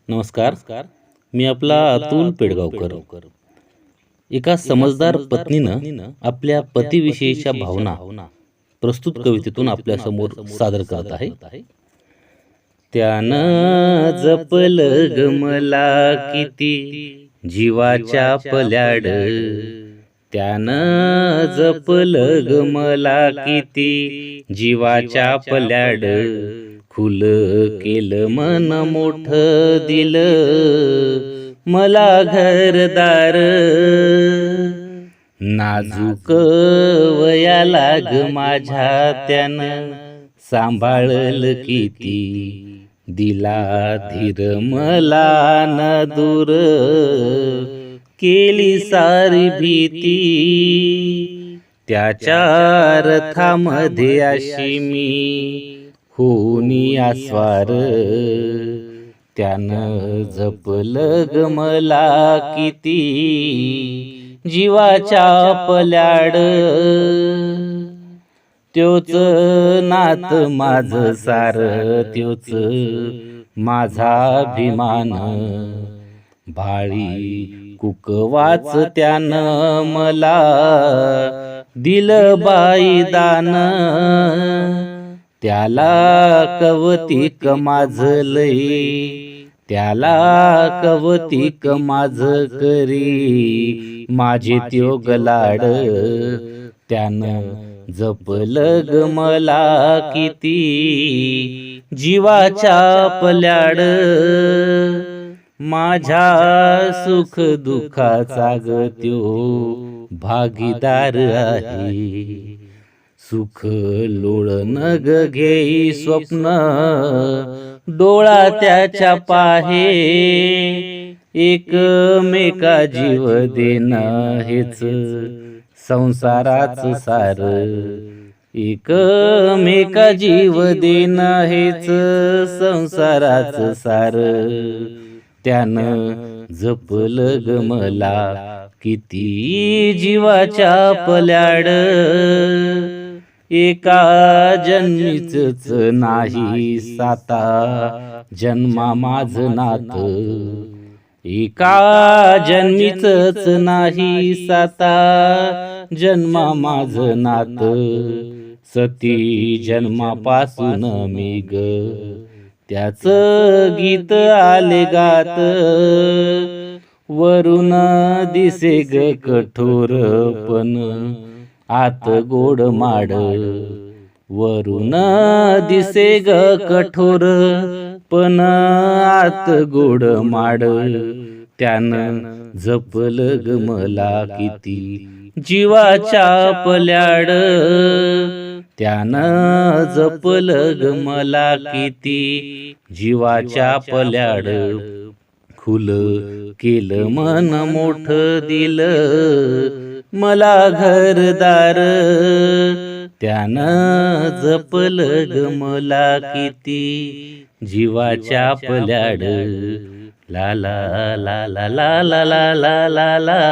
नमस्कार. मी आपला अतुल पेडगावकर. एका समजदार पत्नीनं आपल्या पतीविषयीच्या भावना प्रस्तुत कवितेतून आपल्यासमोर सादर करत आहे. त्यानं जपलं ग मला किती जीवाच्या पल्याड, त्यानं जपलं ग मला किती जीवाच्या पल्याड, खुल केलं मन मोठं दिलं मला घरदार, नाजूक वयाला ग माझ्या त्यानं सांभाळलं किती, दिला धीर मला न दूर केली सारी भीती, त्याच्या रथामध्ये अशी मी होनी आस्वार, त्यानं जपलं ग मला किती जीवाच्या पल्याड, त्योच नात माझं सार, त्योच माझा अभिमान, भाळी कुकवाच त्यानं मला दिलं बाई दान, त्याला कवतिक माझं लई, त्याला कवतिक माझं करी माझे त्यो गलाड, त्यानं जपलं ग मला किती जीवाच्या पल्याड, माझ्या सुख दुःखाचा ग त्यो भागीदार आहे, सुख लोळण ग घेई स्वप्न डोळा त्याच्या पाहे, एकमेका जीव देणं हेच संसाराच सार, एकमेका जीव देणं हेच संसाराच सार, त्यानं जपलं ग मला किती जीवाच्या पल्याड, एका जन्मीच नाही साता जन्मा माझं नात, एका जन्मीच नाही साता जन्मा माझं नात, सती जन्मापासून मी ग त्याच गीत आले गात, वरून दिसे ग कठोर पण आत गोड माड, वरून दिसे ग कठोर पण आत गोड माड, त्यानं जपलं ग मला किती जीवाच्या पल्याड, त्यानं जपलं ग मला किती जीवाच्या पल्याड, खुल केलं मन मोठं दिलं मला घरदार, त्यानं जपलं ग मला किती जीवाच्या पल्याड, ला ला ला ला ला ला ला ला ला.